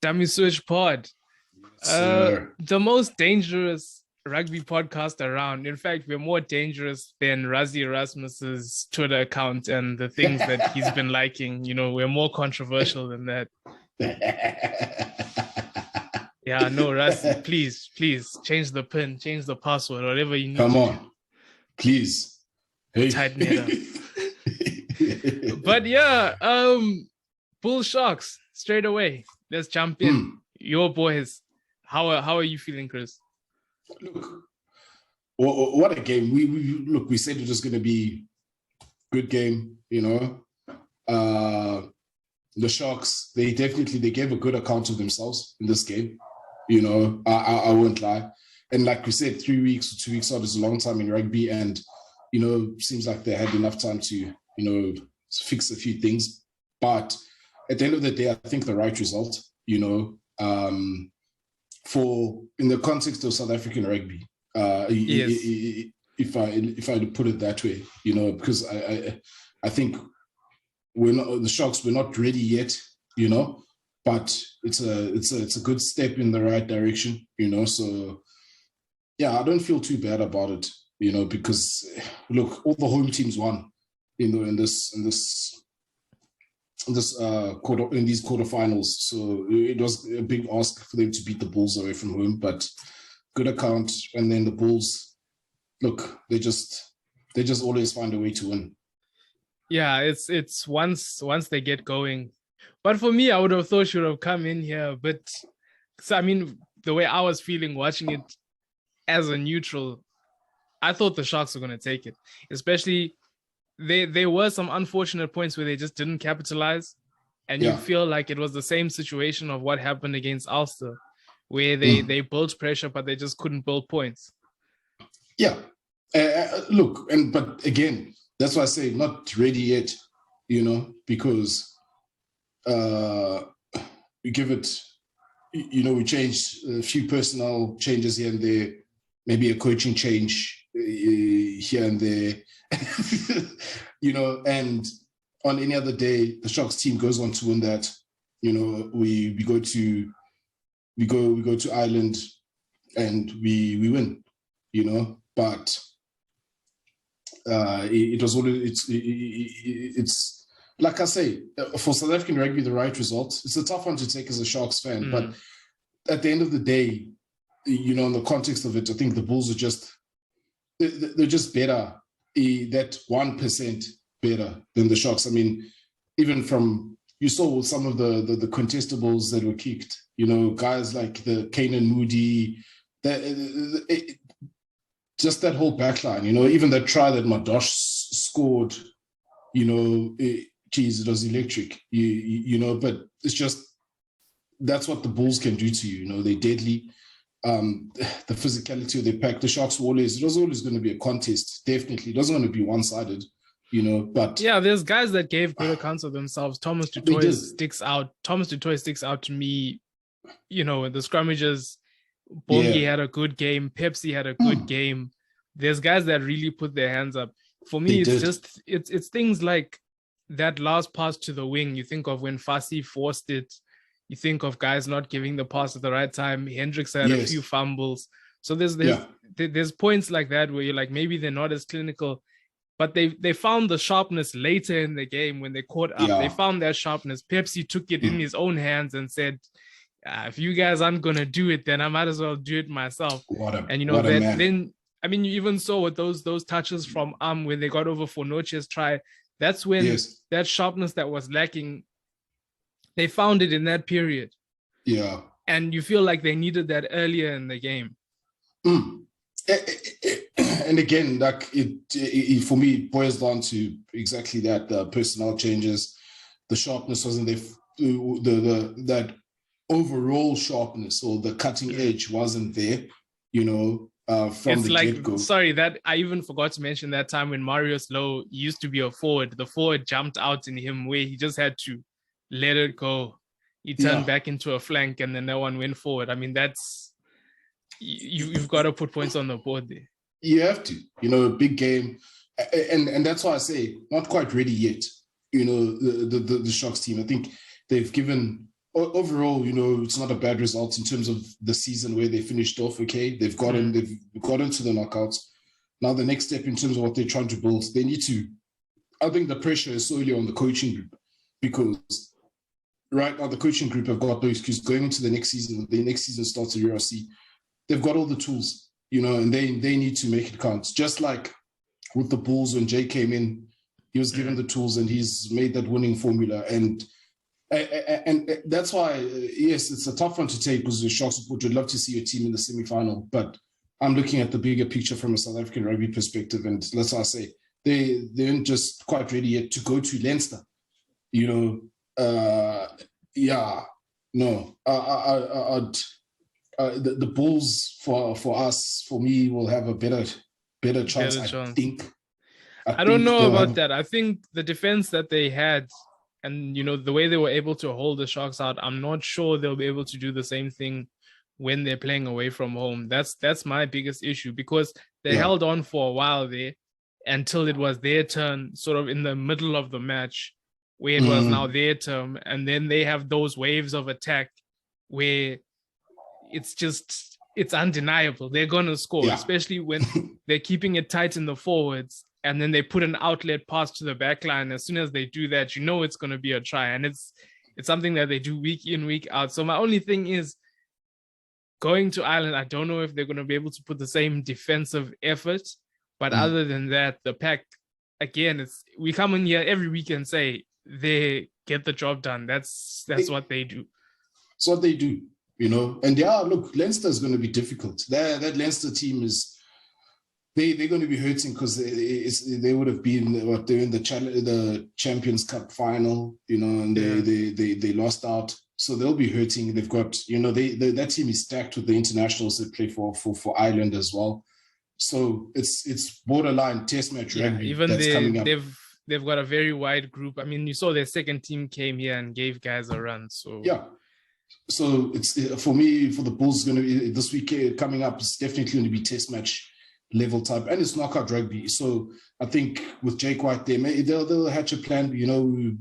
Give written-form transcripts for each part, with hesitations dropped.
Dummy Switch Pod. Sir. The most dangerous rugby podcast around. In fact, we're more dangerous than Rassie Erasmus's Twitter account and the things that he's been liking. You know, we're more controversial than that. Yeah, no, Rassie, please change the pin, change the password, whatever you need. Come on, please. Hey. Tighten it up. But yeah, Bull Sharks straight away. Let's jump in. Your boys. How are you feeling, Chris? Look, what a game. We said it was going to be a good game, you know. The Sharks, they gave a good account of themselves in this game. You know, I won't lie. And like we said, 3 weeks or 2 weeks out is a long time in rugby. And, you know, seems like they had enough time to, you know, fix a few things. But at the end of the day, I think the right result, you know, for in the context of South African rugby, yes. if I had to put it that way, you know, because I think the Sharks were not ready yet, you know, but it's a good step in the right direction, you know. So yeah, I don't feel too bad about it, you know, because look, all the home teams won, you know, in these quarterfinals. So it was a big ask for them to beat the Bulls away from home, but good account. And then the Bulls, look, they just always find a way to win. Yeah, it's once they get going. But for me, I would have thought she would have come in here. But so I mean, the way I was feeling watching it as a neutral, I thought the Sharks were going to take it. Especially, there were some unfortunate points where they just didn't capitalize. And you feel like it was the same situation of what happened against Ulster, where they built pressure, but they just couldn't build points. Yeah. But again, that's why I say not ready yet, you know, because we give it, you know, we changed a few personnel changes here and there, maybe a coaching change here and there, you know, and on any other day, the Sharks team goes on to win that. You know, we go to Ireland and we win, you know, but it was always it's like I say, for South African rugby, the right result. It's a tough one to take as a Sharks fan, but at the end of the day, you know, in the context of it, I think the Bulls are they're just better, that 1% better than the Sharks. I mean, even from, you saw some of the contestables that were kicked, you know, guys like the Kanan Moody, just that whole backline, you know, even that try that Madosh scored, you know, it was electric, you know, but it's just, that's what the Bulls can do to you, you know, they're deadly. The physicality of their pack, the Sharks it was always going to be a contest, definitely. It doesn't want to be one-sided, you know, but... Yeah, there's guys that gave good accounts of themselves. Thomas du Toit sticks out to me, you know, in the scrummages. Bongi had a good game. Pepsi had a good game. There's guys that really put their hands up. For me, it's things like that last pass to the wing. You think of when Fassi forced it. You think of guys not giving the pass at the right time. Hendricks had a few fumbles. So there's points like that where you're like, maybe they're not as clinical, but they found the sharpness later in the game when they caught up. They found that sharpness. Pepsi took it in his own hands and said, if you guys aren't going to do it, then I might as well do it myself. Then, I mean, you even saw with those touches from when they got over for Noche's try, that's when that sharpness that was lacking, they found it in that period. Yeah. And you feel like they needed that earlier in the game. And again, like it for me, it boils down to exactly that, the personnel changes, the sharpness wasn't there, that overall sharpness or the cutting edge wasn't there, you know, from it's the like, get-go. Sorry, that I even forgot to mention that time when Marius Lowe used to be a forward. The forward jumped out in him where he just had to let it go. He turned back into a flank and then that one went forward. I mean, that's, you've got to put points on the board there. You have to, you know, a big game. And that's why I say not quite ready yet, you know, the Sharks team. I think they've given overall, it's not a bad result in terms of the season where they finished off. Okay, they've got into the knockouts. Now the next step in terms of what they're trying to build, they need to. I think the pressure is solely on the coaching group, because right now the coaching group have got no excuse going into the next season. The next season starts at URC. They've got all the tools, and they need to make it count. Just like with the Bulls, when Jay came in, he was given the tools and he's made that winning formula. And that's why, yes, it's a tough one to take, because the Shark support would love to see your team in the semi-final. But I'm looking at the bigger picture from a South African rugby perspective, and that's why I say they aren't just quite ready yet to go to Leinster. The Bulls for me will have a better chance. I think. I don't know about that. I think the defense that they had, and the way they were able to hold the Sharks out, I'm not sure they'll be able to do the same thing when they're playing away from home. That's my biggest issue, because they held on for a while there until it was their turn, sort of in the middle of the match, where it was now their turn, and then they have those waves of attack where it's undeniable they're going to score, especially when they're keeping it tight in the forwards, and then they put an outlet pass to the back line. As soon as they do that, it's going to be a try, and it's something that they do week in, week out. So my only thing is, going to Ireland, I don't know if they're going to be able to put the same defensive effort, but other than that, the pack, again, we come in here every week and say they get the job done. That's what they do. It's what they do. And look, Leinster is going to be difficult. That Leinster team is, they're going to be hurting, because they would have been they're in the Champions Cup final, and they lost out, so they'll be hurting. They've got that team is stacked with the internationals that play for Ireland as well, so it's borderline test match rugby. Even that's coming up. They've got a very wide group. I mean, you saw their second team came here and gave guys a run. So So it's, for me, for the Bulls, going to be this week coming up, it's definitely going to be test match level type, and it's knockout rugby. So I think with Jake White there, they'll hatch a plan.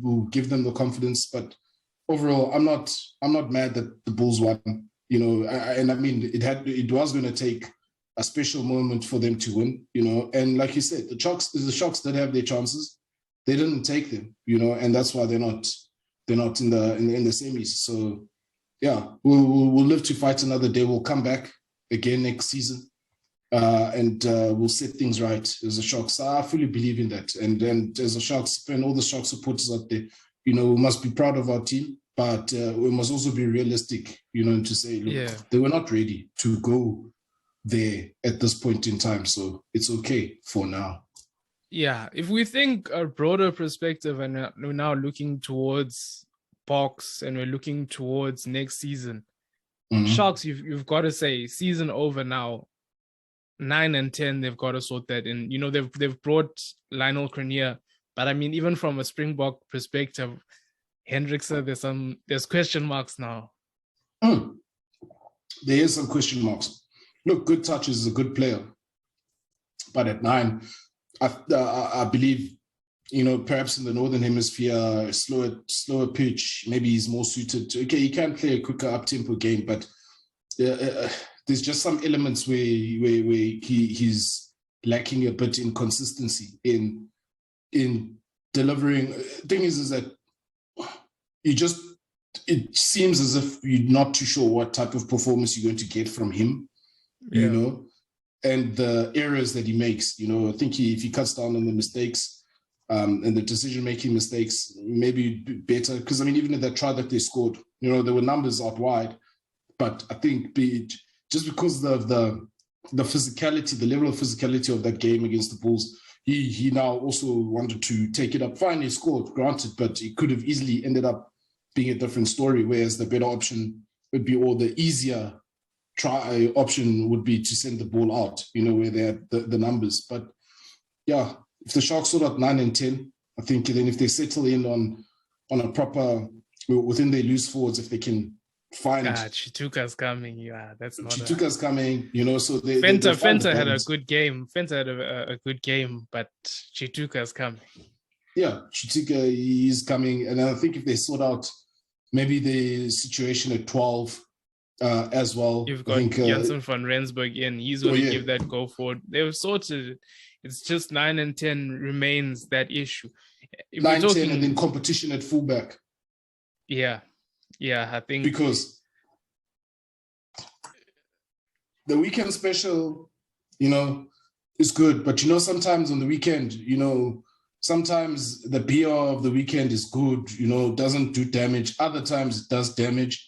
We'll give them the confidence. But overall, I'm not mad that the Bulls won. And I mean, it was going to take a special moment for them to win. And like you said, the Sharks did have their chances. They didn't take them. And that's why they're not in the semis. So. Yeah, we'll live to fight another day. We'll come back again next season, and we'll set things right as the Sharks. I fully believe in that. And as a Sharks fan, all the Sharks supporters out there, we must be proud of our team, but we must also be realistic, and to say, look, they were not ready to go there at this point in time. So it's okay for now. Yeah, if we think a broader perspective, and we're now looking towards box and we're looking towards next season, Sharks, you've got to say, season over now, 9 and 10, they've got to sort that in. They've brought Lionel Currie, but I mean, even from a Springbok perspective, Hendrickse, there's question marks now. There is some question marks. Look, Good Touch is a good player, but at 9, I believe, perhaps in the Northern Hemisphere, slower pitch, maybe he's more suited to. Okay, he can play a quicker up-tempo game, but there's just some elements where he's lacking a bit in consistency in delivering. Thing is that it seems as if you're not too sure what type of performance you're going to get from him, and the errors that he makes. I think if he cuts down on the mistakes, and the decision-making mistakes, maybe better. Because, I mean, even in that try that they scored, there were numbers out wide. But I think just because of the physicality, the level of physicality of that game against the Bulls, he now also wanted to take it up. Fine, he scored, granted, but it could have easily ended up being a different story, whereas the better option would be, or the easier try option would be to send the ball out, where they had the numbers. But, yeah, if the Sharks sort out 9 and 10, I think then if they settle in on a proper, within their loose forwards, if they can find... Chituka's coming, that's not... Chituka's coming, so they... Fenta had a good game. Fenta had a good game, but Chituka's coming. Yeah, Chituka is coming, and I think if they sort out maybe the situation at 12 as well. You've got Janssen van Rensburg in. He's going to give that go forward. They've sorted it. It's just 9 and 10 remains that issue. If 9, 10, and then competition at fullback. Yeah, I think. Because the weekend special, is good. But, sometimes on the weekend, sometimes the PR of the weekend is good, doesn't do damage. Other times it does damage.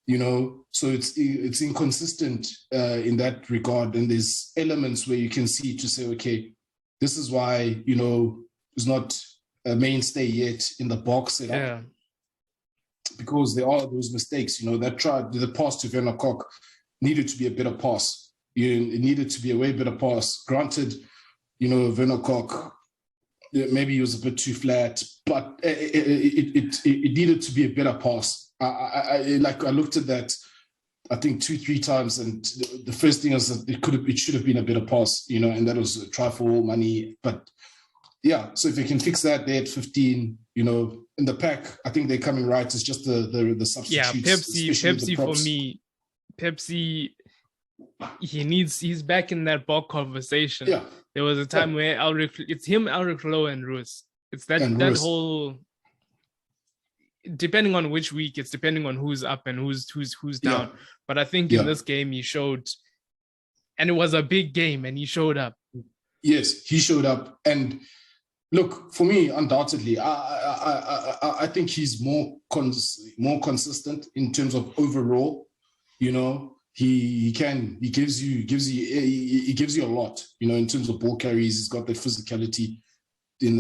So it's inconsistent in that regard. And there's elements where you can see to say, okay, this is why, it's not a mainstay yet in the box setup. Yeah. Because there are those mistakes, the pass to Werner Kok needed to be a better pass. It needed to be a way better pass. Granted, Werner Kok, maybe he was a bit too flat, but it needed to be a better pass. I looked at that, I think 2-3 times, and the first thing is that it should have been a better pass, and that was a try for all money. But yeah, so if they can fix that, they're at 15, in the pack, I think they're coming right. It's just the substitutes. Yeah, Pepsi for me, Pepsi, he's back in that ball conversation. Yeah. There was a time where it's him, Elric Lowe, and Roos. It's that whole. Depending on which week, it's depending on who's up and who's down. Yeah. But I think in this game he showed, and it was a big game, and he showed up. Yes, he showed up. And look, for me, undoubtedly, I think he's more consistent in terms of overall. He gives you a lot. In terms of ball carries, he's got that physicality. In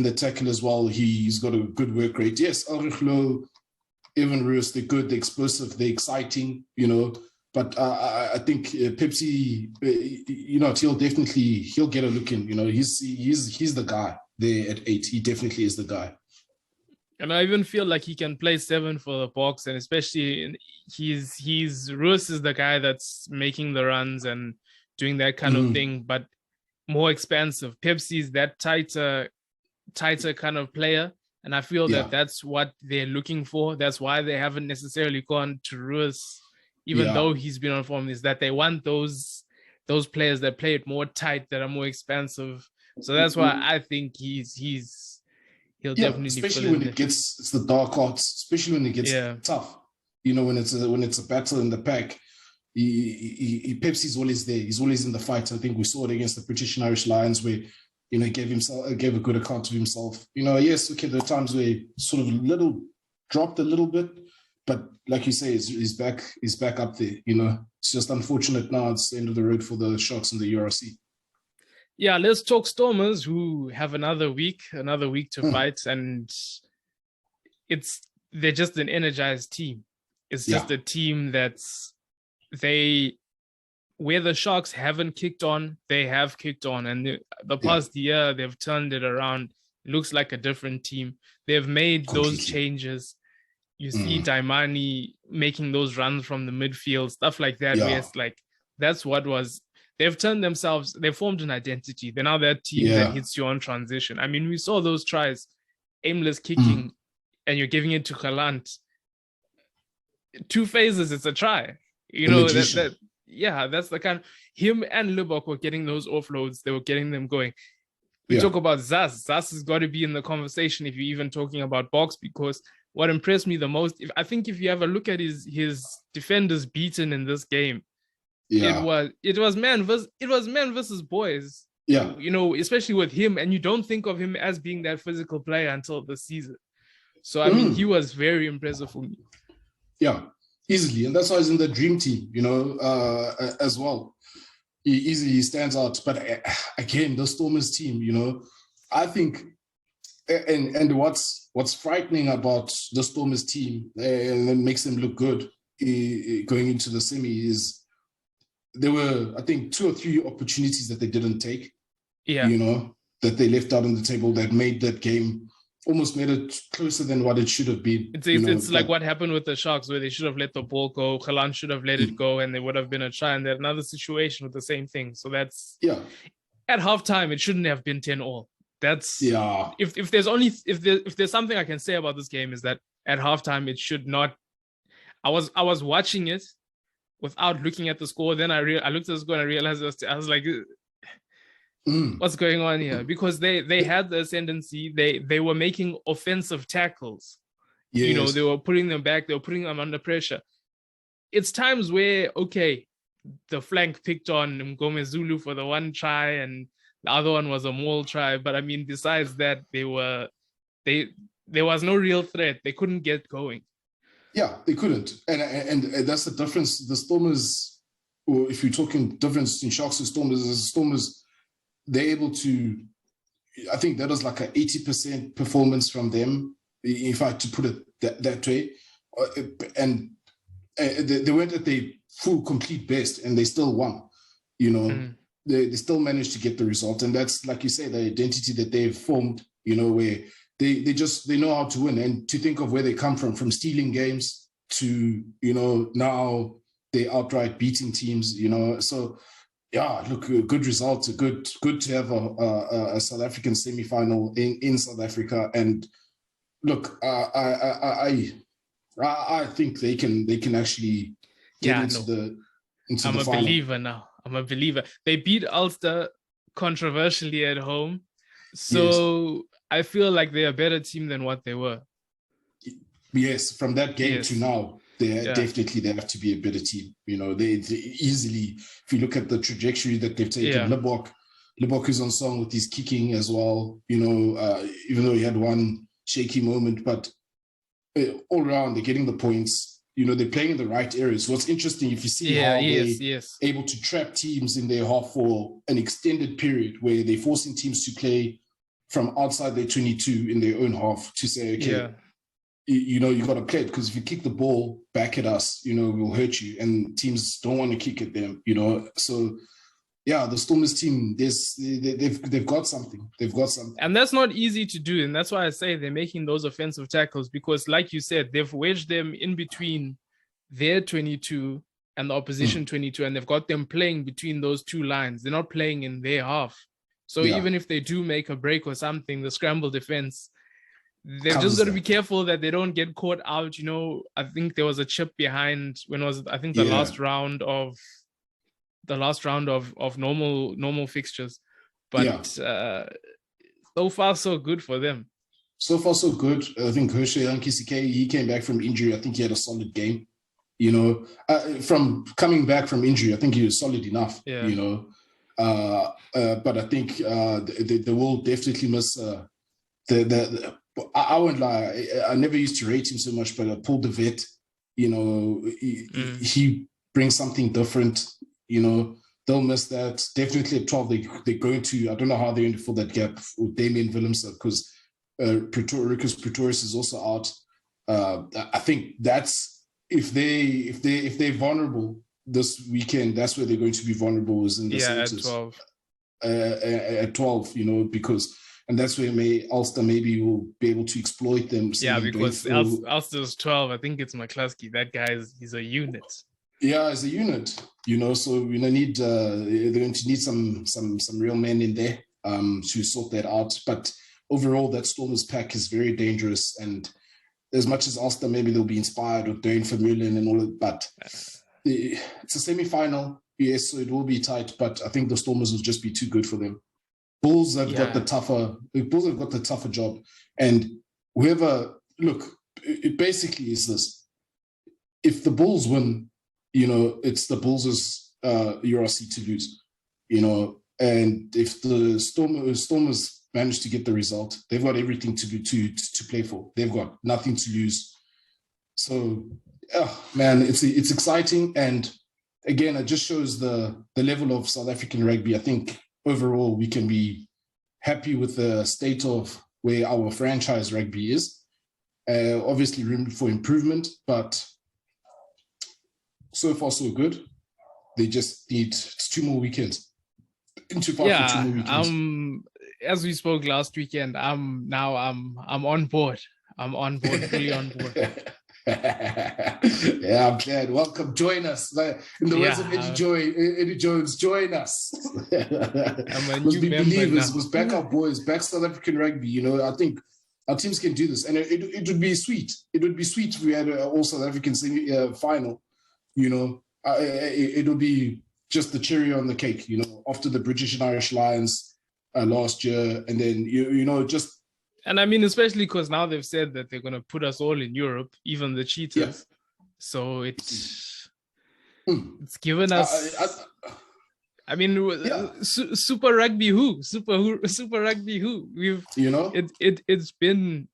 the tackle as well, he's got a good work rate. Yes, Elric Lowe, Evan Roos, they're good, they're explosive, they're exciting, But I think Pepsi, he'll get a look in. He's the guy there at 8. He definitely is the guy. And I even feel like he can play 7 for the box, and especially Roos is the guy that's making the runs and doing that kind of thing, but more expansive. Pepsi's that tighter kind of player, and I feel that that's what they're looking for. That's why they haven't necessarily gone to Roos, even though he's been on form. Is that they want those players that play it more tight, that are more expansive. So that's why I think he'll definitely. Especially when it's the dark arts, especially when it gets tough. When it's a battle in the pack. Pepsi's always there. He's always in the fight. I think we saw it against the British and Irish Lions, where gave a good account of himself. Yes, okay, there are times where he sort of dropped a little bit, but like you say, he's back up there. It's just unfortunate now. It's the end of the road for the Sharks and the URC. Yeah, let's talk Stormers, who have another week to fight, and they're just an energized team. It's just a team that's. Where the Sharks haven't kicked on, they have kicked on. And the past year, they've turned it around. It looks like a different team. They've made those changes. You see Daimani making those runs from the midfield, stuff like that. Where it's like, that's what was... They've turned themselves... They formed an identity. They're now that team that hits you on transition. I mean, we saw those tries, aimless kicking, and you're giving it to Galant. 2 phases, it's a try. That's the kind of, him and Lubbock were getting those offloads. They were getting them going. We talk about Zaz. Zaz has got to be in the conversation if you're even talking about box, because what impressed me the most, if you have a look at his defenders beaten in this game, it was man versus boys. Yeah. Especially with him, and you don't think of him as being that physical player until this season. So I mean, he was very impressive for me. Yeah. Easily, and that's why he's in the dream team, as well. He easily stands out. But again, the Stormers team, I think, and what's frightening about the Stormers team and that makes them look good going into the semi is there were, I think, 2 or 3 opportunities that they didn't take. Yeah, that they left out on the table that made that game. Almost made it closer than what it should have been. It's like what happened with the Sharks, where they should have let the ball go. Galant should have let it go, and there would have been a try. And there's another situation with the same thing. So that's at halftime, it shouldn't have been 10-all. That's if there's something I can say about this game is that at halftime, it should not. I was watching it without looking at the score. Then I looked at the score and I realized I was like, what's going on here? Because they had the ascendancy. They were making offensive tackles. Yes. You know, they were putting them back. They were putting them under pressure. It's times where, okay, the flank picked on Ngome Zulu for the one try, and the other one was a maul try. But I mean, besides that, there was no real threat. They couldn't get going. Yeah, they couldn't, and that's the difference. The Stormers, or if you're talking difference in Sharks and Stormers, they're able to. I think that was like an 80% performance from them, if I had to put it that way, and they weren't at their full complete best, and they still won. You know, they still managed to get the result, and that's, like you say, the identity that they've formed. You know, where they know how to win, and to think of where they come from stealing games to, you know, now they outright beating teams, you know. So yeah, look, a good result. Good to have a South African semi-final in South Africa. And look, I think they can actually get into the I'm the a final. believer now. I'm a believer. They beat Ulster controversially at home, so yes. I feel like they're a better team than what they were. Yes, from that game to now, definitely they have to be a better team. You know, they easily, if you look at the trajectory that they've taken, Lebok is on song with his kicking as well. You know, even though he had one shaky moment, but all around they're getting the points. You know, they're playing in the right areas. What's interesting, if you see how they're able to trap teams in their half for an extended period, where they're forcing teams to play from outside their 22 in their own half, to say, okay, you know, you got to play it, because if you kick the ball back at us, you know, we'll hurt you, and teams don't want to kick at them, you know. So yeah, the Stormers team, they've got something. They've got something. And that's not easy to do. And that's why I say they're making those offensive tackles, because like you said, they've wedged them in between their 22 and the opposition 22, and they've got them playing between those two lines. They're not playing in their half. So even if they do make a break or something, the scramble defense, they've just got to be careful that they don't get caught out. You know, I think there was a chip behind the last round of normal fixtures. But so far so good for them. So far so good. I think Hershey Yankisike, he came back from injury. I think he had a solid game. You know, from coming back from injury, I think he was solid enough. Yeah. You know. But I think they will definitely miss I won't lie, I never used to rate him so much, but Paul de Vet, you know, he brings something different. You know, they'll miss that. Definitely at 12, they're going to, I don't know how they're going to fill that gap with Damien Willemse, because Griquas Pumas is also out. I think that's, if they're vulnerable this weekend, that's where they're going to be vulnerable, is in the centers. At 12, you know, because, and that's where Ulster maybe will be able to exploit them. Yeah, because Ulster's 12, I think it's McCluskey. That guy he's a unit. Yeah, as a unit, you know, so we're gonna need they're going to need some real men in there to sort that out. But overall, that Stormers pack is very dangerous, and as much as Ulster maybe they'll be inspired with Dane Vermeulen and all of that, but it's a semi-final, yes, so it will be tight, but I think the Stormers will just be too good for them. Bulls have got the tougher job, and whoever, look, it basically is this: if the Bulls win, you know, it's the Bulls' URC to lose, you know, and if the Stormers manage to get the result, they've got everything to play for. They've got nothing to lose. So, man, it's exciting, and again, it just shows the level of South African rugby. I think overall we can be happy with the state of where our franchise rugby is. Obviously, room for improvement, but so far so good. They just need 2 more weekends. Two more weekends. As we spoke last weekend, I'm on board. I'm on board, fully on board. Yeah, I'm glad. Welcome, join us. In the words of Eddie Jones, join us. I'm a new member now. Believers, was back our boys, back South African rugby. You know, I think Our teams can do this, and it would be sweet. It would be sweet if we had an all South African final. You know, it would be just the cherry on the cake. You know, after the British and Irish Lions last year, and then you know just. And I mean, especially because now they've said that they're going to put us all in Europe, even the cheaters. Yeah. So it's given us. I mean, Super Rugby who? Super Rugby who? We've, you know, it's been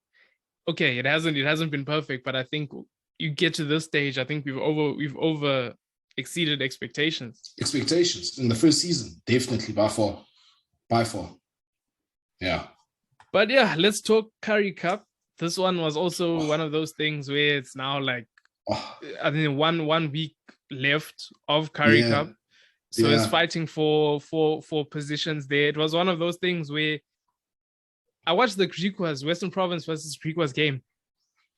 okay. It hasn't been perfect, but I think you get to this stage. I think we've over exceeded expectations. Expectations in the first season, definitely by far. Yeah. But yeah, let's talk Currie Cup. This one was also one of those things where it's now like, I think 1 week left of Currie Cup. So it's fighting for positions there. It was one of those things where I watched the Griquas, Western Province versus Griquas game.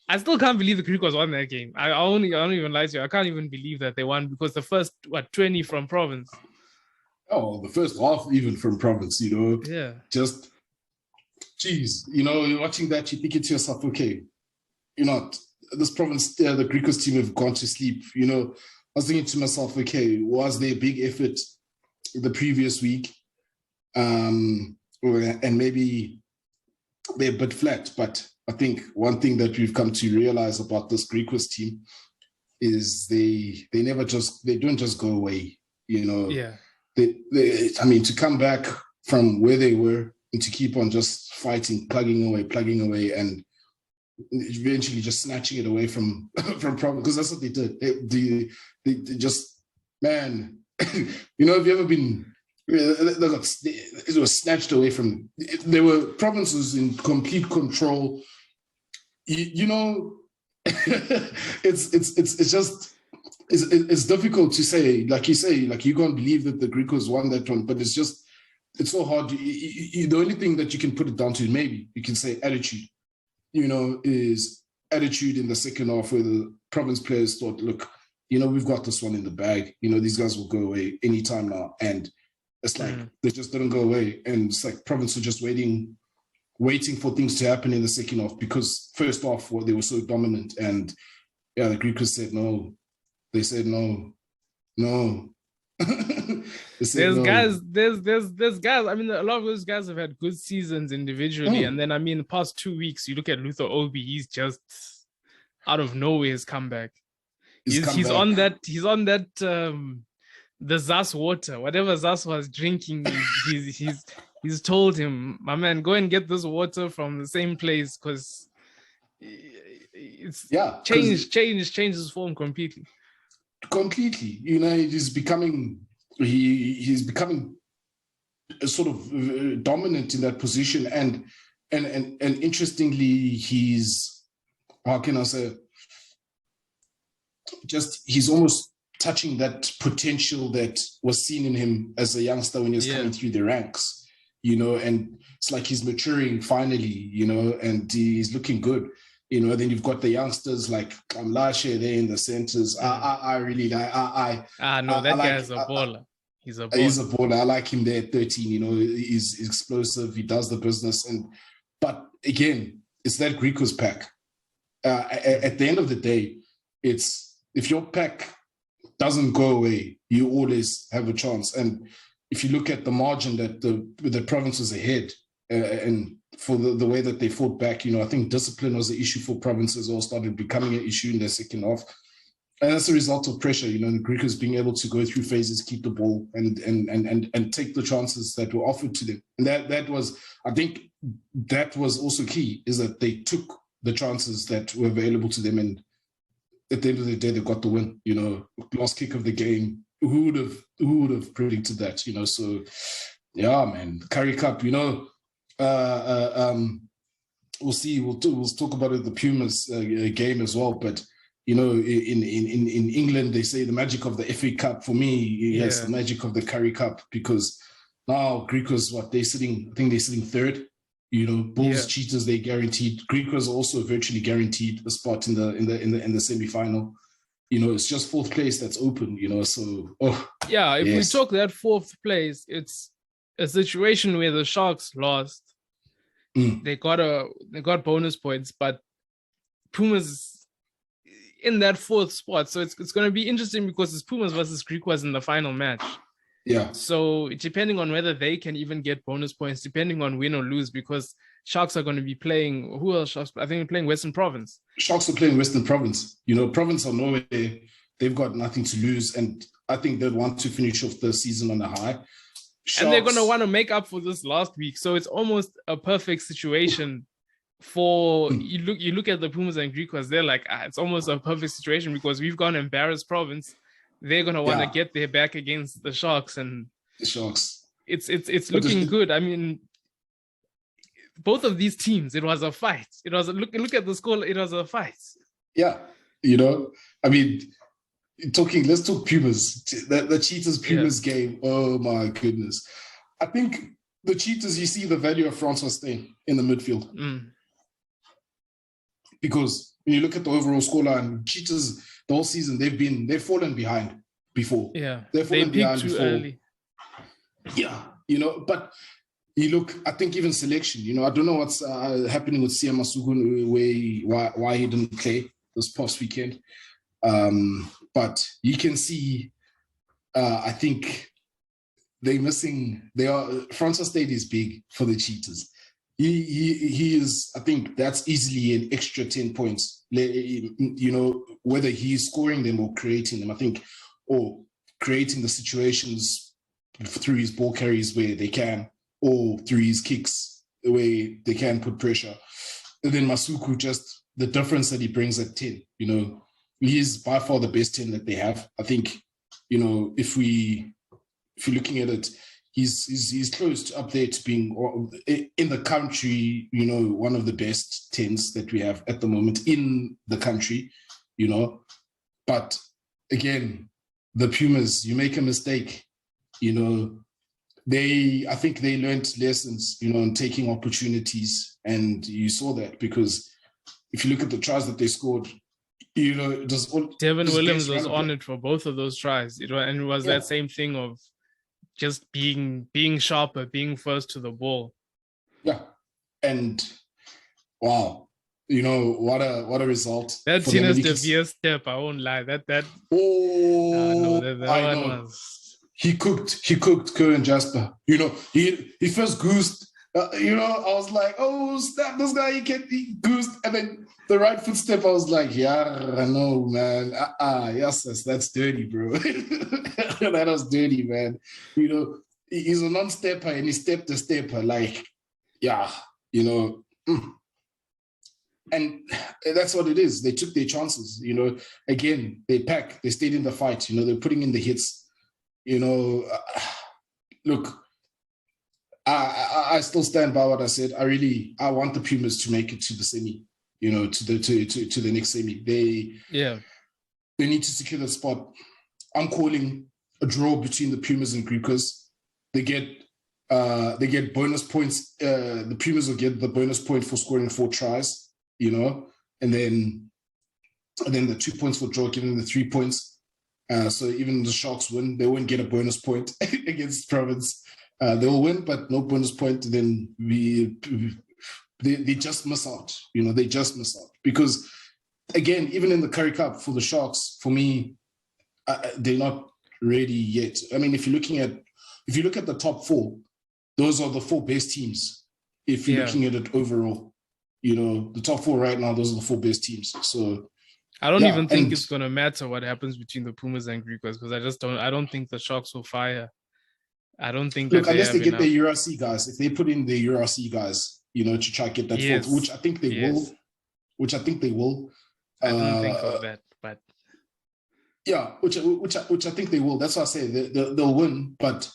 I still can't believe the Griquas won that game. I don't even lie to you. I can't even believe that they won because the first 20 from Province. Oh, the first half even from Province, you know. Yeah. Just, geez, you know, you're watching that, you think to yourself, okay, you know, this Province, the Griquas team have gone to sleep, you know. I was thinking to myself, okay, was there a big effort the previous week? And maybe they're a bit flat. But I think one thing that we've come to realize about this Griquas team is they don't just go away, you know. Yeah. I mean, to come back from where they were and to keep on just fighting, plugging away, and eventually just snatching it away from Province, because that's what they did. They just, man, you know, have you ever been, it was snatched away from, there were provinces in complete control. You know, it's just, it's difficult to say, like you say, like you can't believe that the Griquas won that one, but it's so hard. The only thing that you can put it down to, maybe you can say attitude, you know, is attitude in the second half where the Province players thought, look, you know, we've got this one in the bag. You know, these guys will go away anytime now. And it's like, they just didn't go away. And it's like Province were just waiting for things to happen in the second half because first half, they were so dominant. And yeah, the Griquas said no. They said no. There's guys. I mean, a lot of those guys have had good seasons individually. And then, I mean, the past 2 weeks, you look at Luther Obi, he's just out of nowhere his comeback. He's on that the Zas water, whatever Zas was drinking, he's told him, my man, go and get this water from the same place because it's changed his form completely. You know, he's becoming a sort of dominant in that position, and interestingly, he's, how can I say, just he's almost touching that potential that was seen in him as a youngster when he was coming through the ranks, you know, and it's like he's maturing finally, you know, and he's looking good, you know. Then you've got the youngsters like Lashe there in the centers. I really like. That guy's a baller. He's a baller. I like him there at 13. You know, he's explosive. He does the business. But again, it's that Griquas pack. At the end of the day, it's, if your pack doesn't go away, you always have a chance. And if you look at the margin that the Province was ahead, and for the way that they fought back, you know, I think discipline was an issue for Provinces, all started becoming an issue in their second half. And that's a result of pressure, you know, the Griquas being able to go through phases, keep the ball and take the chances that were offered to them. And that was, I think that was also key, is that they took the chances that were available to them. And at the end of the day, they got the win, you know, last kick of the game. Who would have predicted that, you know? So yeah, man, Currie Cup, you know, we'll see. We'll talk about it, the Pumas game as well. But you know, in England, they say the magic of the FA Cup. For me, yes, the magic of the Currie Cup, because now Griquas, I think they're sitting third. You know, Bulls, Cheetahs, they guaranteed. Griquas also virtually guaranteed a spot in the semi-final. You know, it's just fourth place that's open. You know, so if we talk that fourth place, it's a situation where the Sharks lost. They got bonus points, but Pumas in that fourth spot. So it's going to be interesting because it's Pumas versus Griquas in the final match. Yeah. So depending on whether they can even get bonus points, depending on win or lose, because Sharks are going to be playing, who else? Sharks? I think they're playing Western Province. Sharks are playing Western Province. Province of Norway, they've got nothing to lose. And I think they'd want to finish off the season on a high. Sharks, and they're going to want to make up for this last week. So it's almost a perfect situation for you look at the Pumas and Griquas, they're like, it's almost a perfect situation because we've gone embarrassed Province. They're gonna want to get their back against the Sharks, and the Sharks. It's looking good. I mean, both of these teams, it was a fight. It was look at the score. It was a fight. Yeah, I mean, let's talk Pumas. The Cheetahs Pumas game. Oh my goodness! I think the Cheetahs. You see the value of Francois Steyn in the midfield. Because when you look at the overall scoreline, Cheetahs the whole season they've fallen behind before. Yeah, they've fallen behind too before. Early. Yeah, but you look. I think even selection. I don't know what's happening with Sia Masuku, why he didn't play this past weekend. But you can see. I think they're missing. Francois Steyn is big for the Cheetahs. He is, I think that's easily an extra 10 points, whether he's scoring them or creating them, I think, or creating the situations through his ball carries where they can, or through his kicks the way they can put pressure. And then Masuku, just the difference that he brings at 10, he is by far the best 10 that they have. I think, if you're looking at it, he's close to up there to being in the country, one of the best 10s that we have at the moment in the country, But again, the Pumas, you make a mistake, I think they learned lessons, in taking opportunities, and you saw that because if you look at the tries that they scored, Devin Williams was on it for both of those tries, and it was that same thing of just being sharper, being first to the ball. Yeah. And wow, what a result. That Tina's De Vere step, I won't lie. That I one know. Was... He cooked Currie and Jasper. He first goosed. I was like, oh, snap, this guy, he goosed. And then the right footstep, I was like, yeah, I know, man. Yes, that's dirty, bro. That was dirty, man. He's a non-stepper and he stepped a stepper. Like, And that's what it is. They took their chances, Again, they stayed in the fight, they're putting in the hits. Look, I still stand by what I said. I want the Pumas to make it to the semi, to the next semi. They need to secure the spot. I'm calling a draw between the Pumas and Griquas. They get bonus points. The Pumas will get the bonus point for scoring 4 tries, and then the 2 points for draw, giving them the 3 points. So even the Sharks win, they won't get a bonus point against Province. They will win, but no bonus point. Then they just miss out. They just miss out because, again, even in the Currie Cup for the Sharks, for me, they're not ready yet. I mean, if you look at the top 4, those are the 4 best teams. If you're looking at it overall, the top 4 right now, those are the 4 best teams. So I don't even think it's going to matter what happens between the Pumas and Griquas because I don't think the Sharks will fire. I don't think unless they get the URC guys, if they put in the URC guys, to try to get that fourth, which I think they will. I didn't think of that, but which I think they will. That's why I say they'll win, but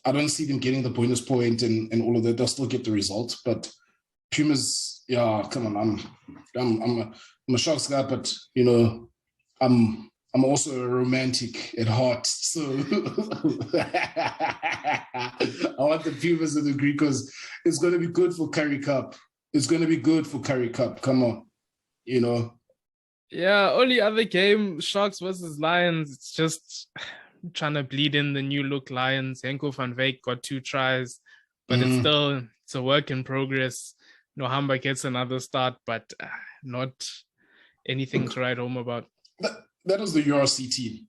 I don't see them getting the bonus point and all of that. They'll still get the result, but Pumas, come on, I'm a Sharks guy, but I'm also a romantic at heart, so I want the Pumas and the Griquas. It's going to be good for Currie Cup. Come on, Yeah, only other game, Sharks versus Lions. It's just trying to bleed in the new look Lions. Henko van Wyk got 2 tries, but it's a work in progress. Nohamba gets another start, but not anything to write home about. That was the URC team,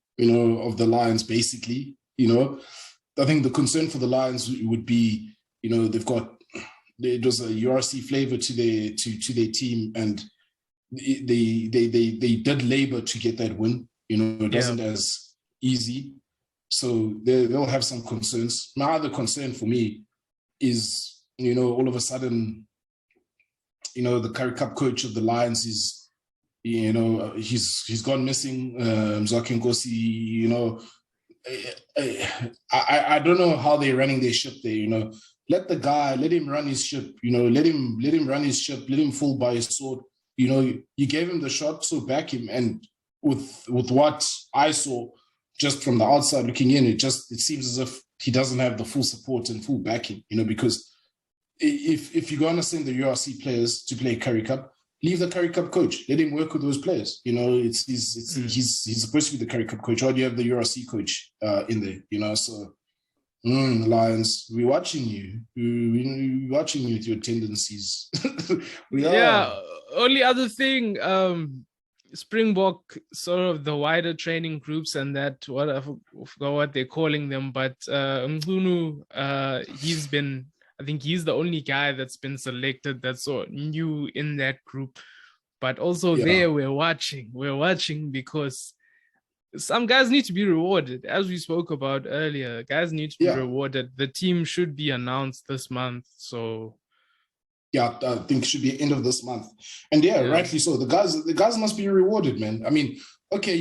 of the Lions, basically. I think the concern for the Lions would be, there was a URC flavor to their team, and they did labor to get that win. It wasn't as easy, so they'll have some concerns. My other concern for me is, all of a sudden, the Currie Cup coach of the Lions is, he's gone missing. Mzwakhe Nkosi, I don't know how they're running their ship there. Let him run his ship. Let him run his ship. Let him fall by his sword. You gave him the shot, so back him. And with what I saw just from the outside looking in, it seems as if he doesn't have the full support and full backing. Because if you're going to send the URC players to play Currie Cup, leave the Currie Cup coach. Let him work with those players. He's supposed to be the Currie Cup coach. Or do you have the URC coach in there? So Lions, we're watching you. We're watching you with your tendencies. We are. Yeah. Only other thing, Springbok, sort of the wider training groups and that, I forgot what they're calling them, but Mchunu, I think he's the only guy that's been selected that's sort of new in that group. But also there we're watching because some guys need to be rewarded. As we spoke about earlier, guys need to be rewarded. The team should be announced this month. So yeah, I think it should be end of this month. And rightly so. The guys must be rewarded, man. I mean, okay,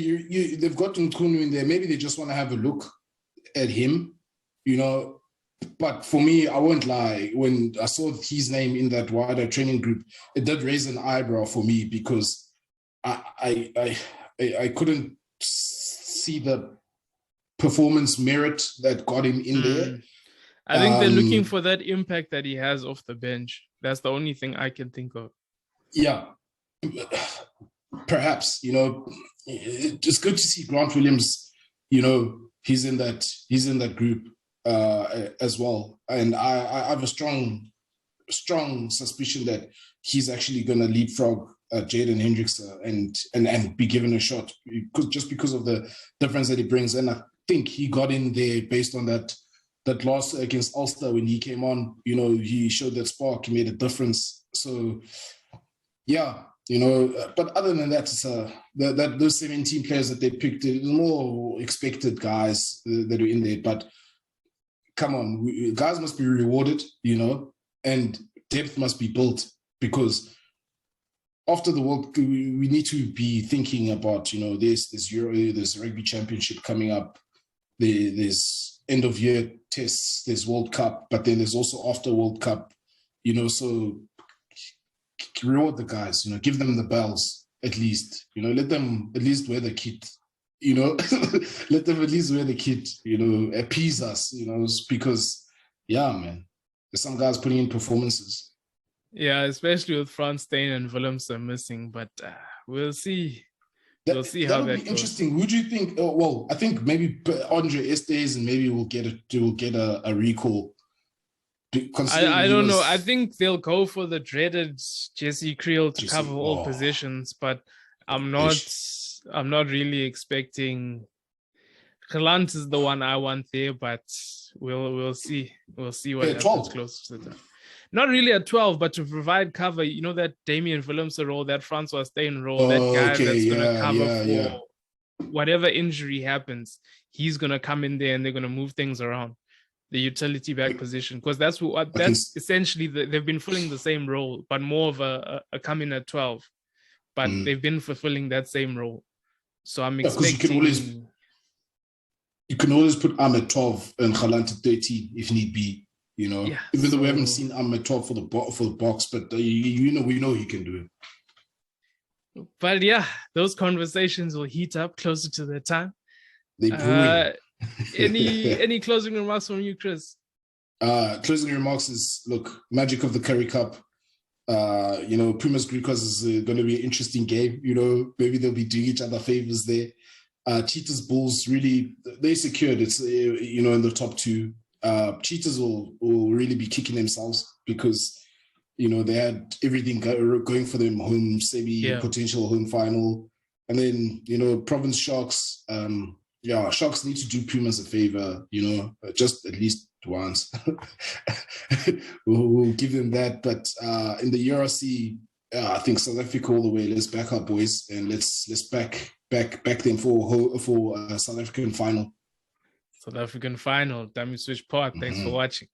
they've got Nkunu in there. Maybe they just want to have a look at him, But for me, I won't lie. When I saw his name in that wider training group, it did raise an eyebrow for me because I couldn't see the performance merit that got him in there. I think they're looking for that impact that he has off the bench. That's the only thing I can think of. Yeah, perhaps, it's good to see Grant Williams, he's in that group as well. And I have a strong suspicion that he's actually going to leapfrog Jaden Hendricks and be given a shot because of the difference that he brings. And I think he got in there based on that loss against Ulster when he came on. He showed that spark. He made a difference. So, yeah, but other than that, it's those 17 players that they picked, it was more expected guys that were in there. But come on, guys must be rewarded, and depth must be built, because after the World Cup, we need to be thinking about, there's Euro, there's Rugby Championship coming up, there's end of year tests, there's World Cup, but then there's also after World Cup, so reward the guys, give them the bells at least, let them at least wear the kit. Let them at least wear the kit, appease us, because, man, there's some guys putting in performances. Yeah, especially with Frans Steyn and Willemse missing, but we'll see. We'll see how that goes. Interesting. Would you think? I think maybe Andre Estes and maybe we'll get a recall. I don't know. I think they'll go for the dreaded Jesse Creel to cover all positions, but I'm not really expecting. Galant is the one I want there, but we'll see. We'll see what happens close to that. Not really at 12, but to provide cover. That Damian Willemse role, that Francois Steyn role, that guy that's going to cover for whatever injury happens. He's going to come in there and they're going to move things around. The utility back position, because that's essentially they've been filling the same role, but more of a come in at 12. But they've been fulfilling that same role. So I'm expecting. You can always put Am at 12 and Galant at 13 if need be. Even though we haven't seen Am at 12 for the box, but we know he can do it. But those conversations will heat up closer to the time. They brew. Any closing remarks from you, Chris? Closing remarks is, look, magic of the Currie Cup. Pumas Griquas is going to be an interesting game. Maybe they'll be doing each other favors there. Cheetahs Bulls, really, they secured it. In the top two. Cheetahs will really be kicking themselves because You know, they had everything going for them, home semi, potential home final. And then, you know, Province Sharks, Sharks need to do Pumas a favor, you know, just at least once. we'll give them that. But in the URC, I think South Africa all the way. Let's back our boys and let's back them for South African final. South African final. Dummy Switch Pod. Thanks for watching.